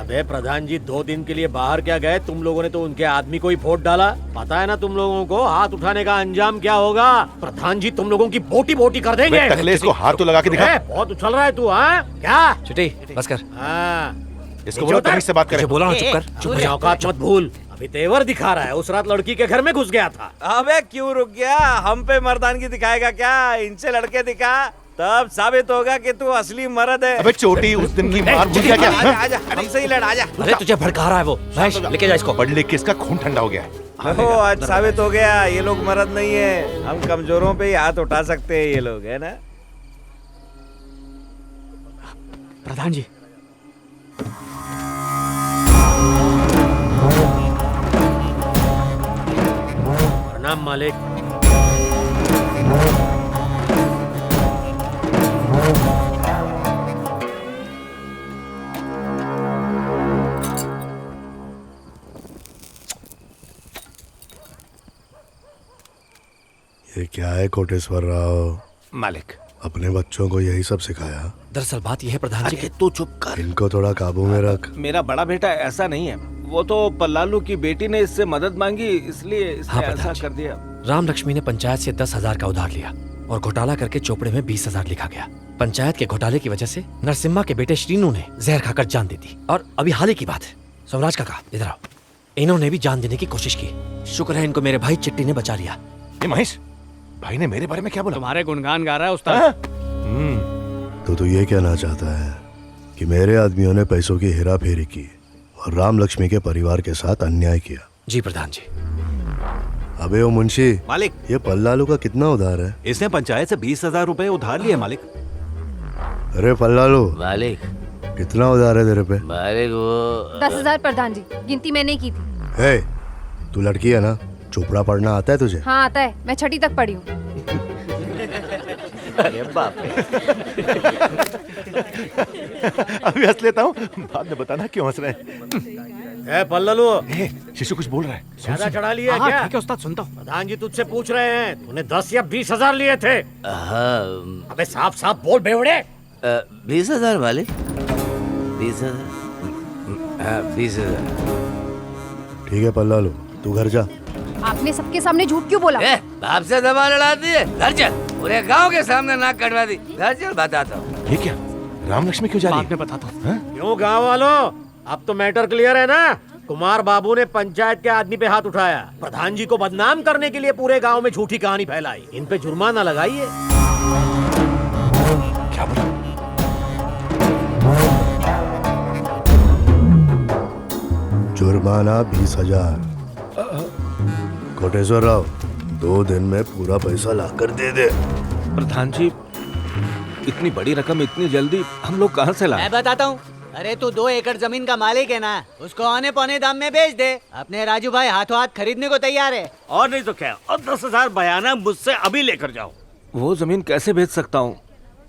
अबे प्रधान जी 2 दिन के लिए बाहर क्या गए, तुम लोगों ने तो उनके आदमी को ही वोट डाला। पता है ना तुम लोगों को हाथ उठाने का अंजाम क्या होगा। प्रधान जी तुम लोगों की बोटी बोटी कर देंगे। टकले इसको हाथ तो लगा के दिखा। बहुत उछल रहा है तू, हाँ क्या? छुट्टी बस कर। इसको बोलो तमीज से बात करे। बोला ना चुप कर। चुप औकात मत भूल। अभी तेवर दिखा रहा है, उस रात लड़की के घर में घुस गया था। अबे क्यों रुक गया? हम पे मर्दानगी दिखाएगा क्या? इनसे लड़के दिखा तब साबित होगा कि तू असली मर्द है। अबे चोटी उस दिन की मार भूल गया क्या? आजा हमसे ही लड़, आजा। अरे तुझे भड़का रहा है वो। महेश लेके जा इसको। पढ़ लिख के इसका खून ठंडा हो गया है। ओ आज साबित हो गया ये लोग मर्द नहीं है। हम कमजोरों पे ही हाथ उठा सकते हैं, ये लोग है ना। प्रधान जी प्रणाम मालिक। ये क्या है कोटेश्वर राव? मालिक अपने बच्चों को यही सब सिखाया? दरअसल बात यह है प्रधान जी। तू चुप कर। इनको थोड़ा काबू में रख। मेरा बड़ा बेटा ऐसा नहीं है, वो तो पल्लालू की बेटी ने इससे मदद मांगी इसलिए इसने हाँ, ऐसा प्रधान जी। कर दिया। राम लक्ष्मी ने पंचायत से 10,000 का उधार लिया और घोटाला करके चोपड़े में 20,000 लिखा गया। पंचायत के घोटाले की वजह से नरसिम्हा के बेटे श्रीनू ने जहर खाकर जान दे दी। और अभी हाल ही की बात है, स्वराज काका इधर आओ, इन्होंने भी जान देने की कोशिश की। शुक्र है इनको मेरे भाई चिट्टी ने बचा लिया। ये महेश भाई ने मेरे बारे में क्या बोला? तुम्हारे गुणगान गा रहा है उस्ताद। तो ये कहना चाहता है कि मेरे आदमियों ने पैसों की हेरा फेरी की और राम लक्ष्मी के परिवार के साथ अन्याय किया? जी प्रधान जी। अबे ओ मुंशी, मालिक ये पल्लालू का कितना उधार है? इसने पंचायत से 20,000 रुपए उधार लिए मालिक। अरे पल्लालू, मालिक कितना उधार है तेरे पे? मालिक वो 10,000 प्रधान जी, गिनती मैंने की थी। हे, तू लड़की है ना, चोपड़ा पढ़ना आता है तुझे? हाँ आता है, मैं 6ठी तक पढ़ी हूँ। अरे बाप रे। अभी हंस लेता हूँ, बाद में बताना क्यों हंस रहे हैं। पल्लू शिशु कुछ बोल रहा है। ज्यादा चढ़ा लिया क्या? ठीक है उस्ताद, सुनता हूँ। प्रधान जी तुझसे पूछ रहे हैं, तूने 10 या 20,000 लिए थे? हाँ अबे साफ साफ बोल बेवड़े। 20,000 मालिक, 20,000। हाँ 20,000। ठीक है पल्लालू, तू घर जा। आपने सबके सामने झूठ क्यों बोला? बाप से दबा लड़ा दिए। घर चल, पूरे गांव के सामने नाक कटवा दी। घर चल बताता हूँ। ये क्या राम लक्ष्मी क्यों जा रही है? मैं बताता हूँ। क्यों गांव वालों, अब तो मैटर क्लियर है ना। कुमार बाबू ने पंचायत के आदमी पे हाथ उठाया, प्रधान जी को बदनाम करने के लिए पूरे गांव में झूठी कहानी फैलाई। इन पे जुर्माना लगाइए। क्या बोला? जुर्माना 20,000। कोटेश्वर राव, 2 दिन में पूरा पैसा लाकर दे दे। प्रधान जी इतनी बड़ी रकम इतनी जल्दी हम लोग कहाँ से लाए? मैं बताता हूँ। अरे तू 2 एकड़ जमीन का मालिक है ना, उसको औने पौने दाम में बेच दे। अपने राजू भाई हाथों हाथ खरीदने को तैयार है। और नहीं तो क्या, और 10,000 बयाना मुझसे अभी लेकर जाओ। वो जमीन कैसे बेच सकता हूँ?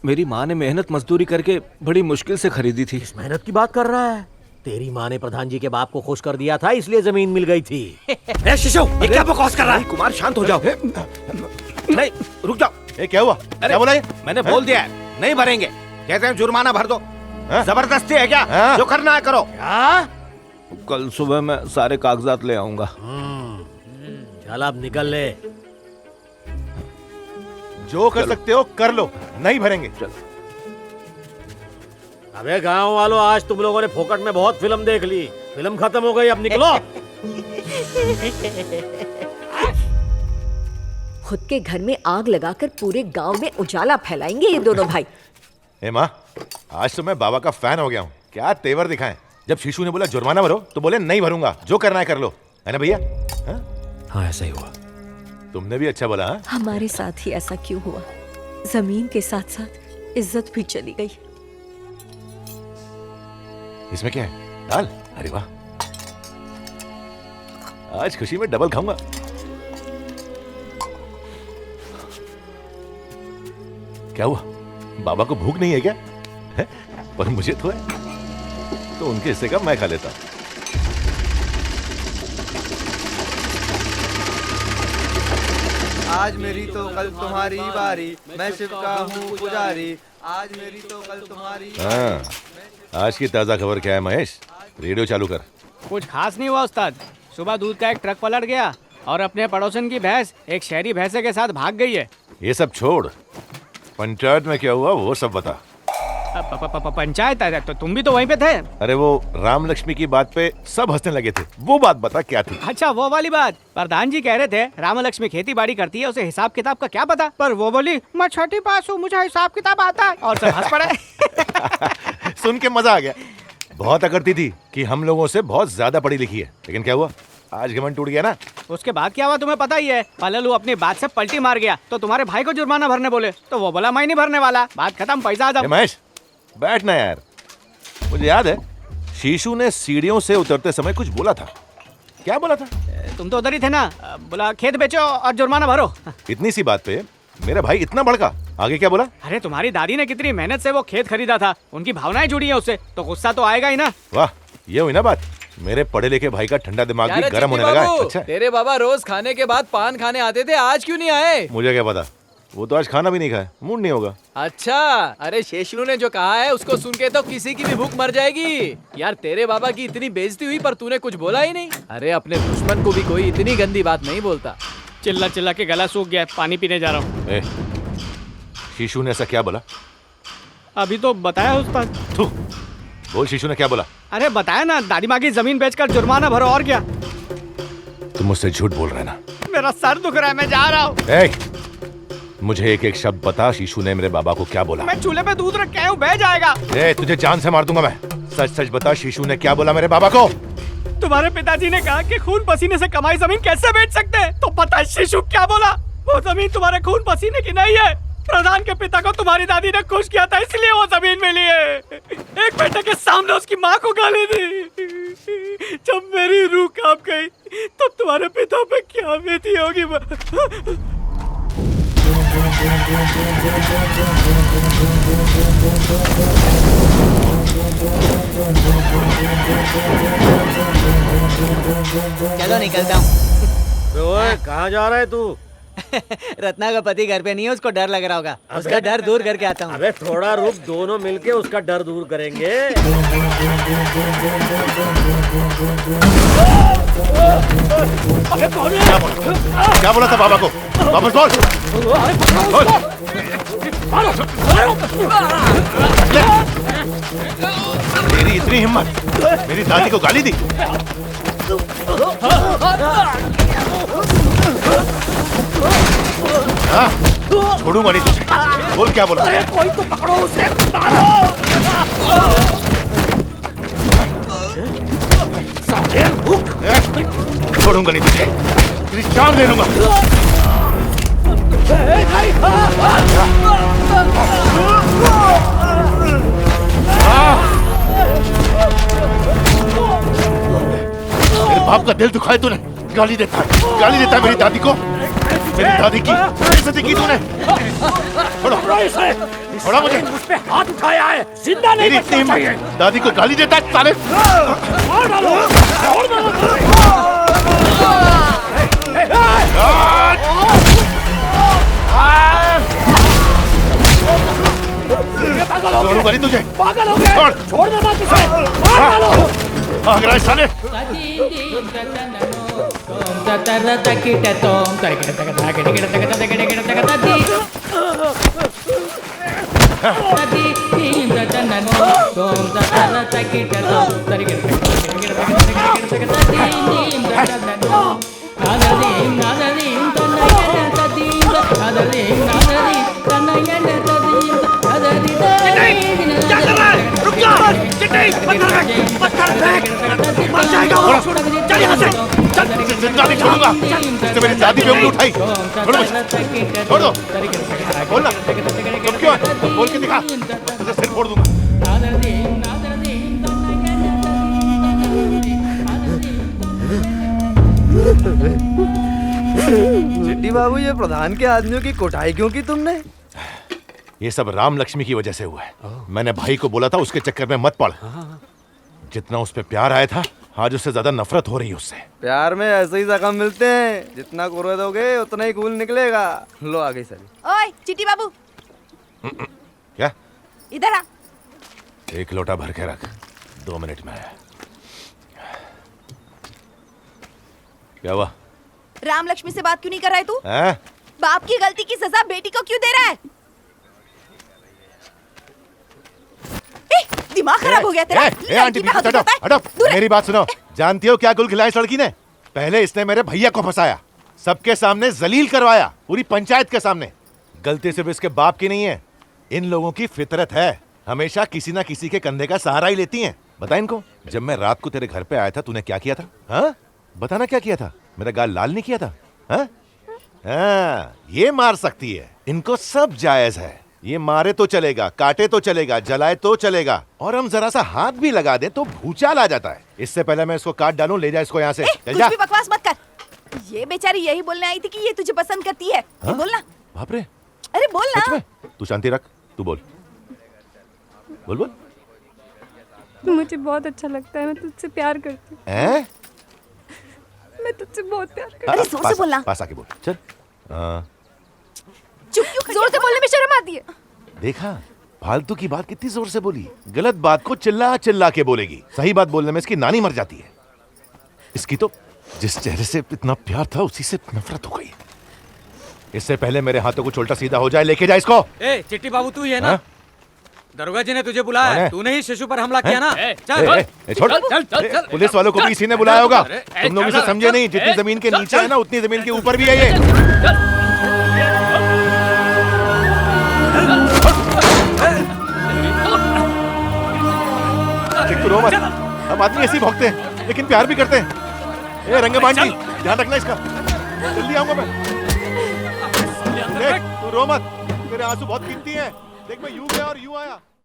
मेरी माँ ने मेहनत मजदूरी करके बड़ी मुश्किल से खरीदी थी। किस मेहनत की बात कर रहा है? तेरी माँ ने प्रधान जी के बाप को खुश कर दिया था, इसलिए जमीन मिल गई थी। ए शिशु, ये क्या बकवास कर रहा है? कुमार शांत हो जाओ। नहीं रुक जाओ। ये क्या हुआ? क्या बोला ये? मैंने बोल दिया है नहीं भरेंगे, कहते हैं जुर्माना भर दो। हाँ? जबरदस्ती है क्या? हाँ? जो करना है करो। क्या? कल सुबह मैं सारे कागजात ले आऊंगा। चल अब निकल ले। जो कर सकते हो कर लो, नहीं भरेंगे। चलो। अबे गांव वालों, आज तुम लोगों ने फोकट में बहुत फिल्म देख ली। फिल्म खत्म हो गई, अब निकलो। खुद के घर में आग लगाकर पूरे गांव में उजाला फैलाएंगे ये दोनों भाई। ए माँ, आज तो मैं बाबा का फैन हो गया हूँ। क्या तेवर दिखाएं। जब शिशु ने बोला जुर्माना भरो तो बोले नहीं भरूंगा, जो करना है कर लो, है ना भैया? हाँ ऐसा ही हुआ। तुमने भी अच्छा बोला। हाँ? हमारे साथ ही ऐसा क्यों हुआ? जमीन के साथ साथ इज्जत भी चली गई। इसमें क्या है? दाल? अरे वाह, आज खुशी में डबल खाऊंगा। क्या हुआ? बाबा को भूख नहीं है क्या? है? पर मुझे तो है, तो उनके हिस्से का मैं खा लेता। आज मेरी तो कल तुम्हारी बारी, मैं शिव का हूँ पुजारी। आज मेरी तो कल तुम्हारी। हाँ, आज की ताजा खबर क्या है महेश? रेडियो चालू कर। कुछ खास नहीं हुआ उस्ताद। सुबह दूध का एक ट्रक पलट गया और अपने पड़ोसन की भैंस एक शहरी भैंसे के साथ भाग गई है। ये सब छोड़, पंचायत में क्या हुआ वो सब बता। पंचायत है तो तुम भी तो वहीं पे थे। अरे वो राम लक्ष्मी की बात पे सब हंसने लगे थे, वो बात बता क्या थी। अच्छा वो वाली बात। प्रधान जी कह रहे थे राम लक्ष्मी खेती बाड़ी करती है, उसे हिसाब किताब का क्या पता, पर वो बोली मैं छठी पास हूँ, मुझे हिसाब किताब आता है, और सब हंस पड़े। सुन के मजा आ गया। बहुत अकड़ती थी कि हम लोगों से बहुत ज्यादा पढ़ी लिखी है, लेकिन क्या हुआ, आज घमंड टूट गया ना। उसके बाद क्या हुआ तुम्हें पता ही है। पललू अपनी बात से पलटी मार गया तो तुम्हारे भाई को जुर्माना भरने बोले, तो वो बोला मैं नहीं भरने वाला, बात खत्म, पैसा आदम। महेश बैठना यार। मुझे याद है शीशु ने सीढ़ियों से उतरते समय कुछ बोला था। क्या बोला था? तुम तो उधर ही थे ना। बोला खेत बेचो और जुर्माना भरो। इतनी सी बात पे मेरा भाई इतना भड़का, आगे क्या बोला? अरे तुम्हारी दादी ने कितनी मेहनत से वो खेत खरीदा था, उनकी भावनाएं जुड़ी हैं उससे, तो गुस्सा तो आएगा ही ना। वाह, ये हुई ना बात। मेरे पढ़े लिखे भाई का ठंडा दिमाग भी गर्म होने लगा है। अच्छा, तेरे बाबा रोज खाने के बाद पान खाने आते थे, आज क्यों नहीं आए? मुझे क्या पता, वो तो आज खाना भी नहीं खाया, मूड नहीं होगा। अच्छा, अरे शेषलू ने जो कहा है उसको सुन के तो किसी की भी भूख मर जाएगी। यार तेरे बाबा की इतनी बेइज्जती हुई पर तूने कुछ बोला ही नहीं। अरे अपने दुश्मन को भी कोई इतनी गंदी बात नहीं बोलता। चिल्ला चिल्ला के गला सूख गया, पानी पीने जा रहा हूँ। शीशु ने ऐसा क्या बोला? अभी तो बताया उस्ताद। बोल, शीशु ने क्या बोला? अरे बताया ना, दादी माँ की जमीन बेचकर जुर्माना भरो, और क्या। तुम मुझसे झूठ बोल रहे ना? मेरा सर दुख रहा है, मैं जा रहा हूँ। मुझे एक एक शब्द बता, शीशु ने मेरे बाबा को क्या बोला? मैं चूल्हे पे दूध रख के आया हूँ, बह जाएगा। तुझे जान से मार दूंगा मैं। सच सच बता, शीशु ने क्या बोला मेरे बाबा को? तुम्हारे पिताजी ने कहा कि खून पसीने से कमाई जमीन कैसे बेच सकते हैं, तो पता है शीशु क्या बोला? वो जमीन तुम्हारे खून पसीने की नहीं है, प्रधान के पिता को तुम्हारी दादी ने खुश किया था, इसलिए वो जमीन मिली है। एक बेटे के सामने उसकी माँ को गाली दी। जब मेरी रूह कांप गई तब तुम्हारे पिता पे क्या बीती होगी। चलो निकलता हूँ। ओए कहाँ जा रहा है तू? रत्ना का पति घर पे नहीं है, उसको डर लग रहा होगा, उसका डर दूर करके आता हूँ। अबे थोड़ा रुक, दोनों मिलके उसका डर दूर करेंगे। क्या बोला था बाबा को? वापस बोल। तेरी इतनी हिम्मत, मेरी दादी को गाली दी? हाँ, छोड़ूंगा नहीं तुझे। बोल क्या बोला? कोई तो पकड़ो उसे। छोड़ूंगा नहीं तुझे, तेरी जान ले लूंगा। मेरे बाप का दिल दुखाए तूने, गाली देता है मेरी दादी को। मेरी दादी की बेइज्जती की तूने। छोड़ो मुझे। मुझ पे हाथ उठाया है, जिंदा नहीं मेरी बचना चाहिए। दादी को गाली देता है साले। छोड़ छोड़ूंगा नहीं तुझे। पागल हो गए। छोड़ देना तुझे। मार डालो। भाग रहा है साले। चल यहाँ से। जिंदा नहीं छोड़ूंगा। तो मेरी दादी पे उंगली उठाई। छोड़ो मुझे। छोड़ दो। बोलना। तुम क्यों है? बोल के दिखा। तुझे सिर फोड़ दूंगा। चिट्टी बाबू, ये प्रधान के आदमियों की कोटाई क्यों की तुमने? ये सब राम लक्ष्मी की वजह से हुआ है। मैंने भाई को बोला था उसके चक्कर में मत पड़। जितना उस पे प्यार आया था, आज उससे ज्यादा नफरत हो रही है उससे। प्यार में ऐसे ही जख्म मिलते हैं, जितना कुर्रे दोगे उतना ही खून निकलेगा। लो आ गई सभी। ओए चिट्टी बाबू, क्या? इधर आ। एक लोटा भर के रख, 2 मिनट में आया। क्या हुआ? राम लक्ष्मी से बात क्यों नहीं कर रहा है तू? हैं? बाप की गलती की सजा बेटी को क्यों दे रहा है? दिमाग खराब हो गया तेरा। आंटी लड़की पे हाथ हटो उठाता है। हटो, दूर है। मेरी बात सुनो। जानती हो क्या गुल खिलाया इस लड़की ने? पहले इसने मेरे भैया को फंसाया, सबके सामने जलील करवाया, पूरी पंचायत के सामने। गलती सिर्फ इसके बाप की नहीं है, इन लोगों की फितरत है, हमेशा किसी ना किसी के कंधे का सहारा ही लेती हैं। बता इनको, जब मैं रात को तेरे घर पे आया था तूने क्या किया था? हाँ बताना, क्या किया था? मेरा गाल लाल नहीं किया था? हाँ हाँ, ये मार सकती है, इनको सब जायज है। ये मारे तो चलेगा, काटे तो चलेगा, जलाए तो चलेगा, और हम जरा सा हाथ भी लगा दें तो भूचाल आ जाता है। इससे पहले मैं इसको काट डालूं, ले जा इसको यहाँ से। चल कुछ जा। भी बकवास मत कर। ये बेचारी यही बोलने आई थी कि ये तुझे पसंद करती है। हाँ? बोलना। बाप रे, अरे बोल सच ना। में? तू शांति रख, तू बोल बोल बोल। मुझे बहुत अच्छा लगता है, मैं तुझसे प्यार करती हूँ। हैं? मैं तुझसे बहुत प्यार करती अरे जोर से बोलना। पास आके बोल। चल। चुप क्यों? जोर से बोलने में शर्म आती है। देखा, फालतू की बात कितनी जोर से बोली। गलत बात को चिल्ला चिल्ला के बोलेगी, सही बात बोलने में इसकी नानी मर जाती है। इसकी तो जिस चेहरे से इतना प्यार था उसी से नफरत हो गई। इससे पहले मेरे हाथों को उल्टा सीधा हो जाए, लेके जा इसको। ए चिट्टी बाबू तू ही है ना? हाँ? दरोगा जी ने तुझे बुलाया कौन है? है। तूने ही शिशु पर हमला किया ना? छोड़। पुलिस वालों को भी इसी ने बुलाया होगा। अरे, तुम लोग इसे समझे नहीं, जितनी जमीन के नीचे है ना उतनी जमीन के ऊपर भी है ये। चिक्कू रो मत, हम आदमी ऐसे ही भौंकते हैं लेकिन प्यार भी करते हैं। ए रंगे बांटी, ध्यान रखना इसका। जल्दी आऊंगा मैं। देख तू रो मत, तेरे आंसू बहुत कीमती हैं। देख मैं यूं गया और यूं आया।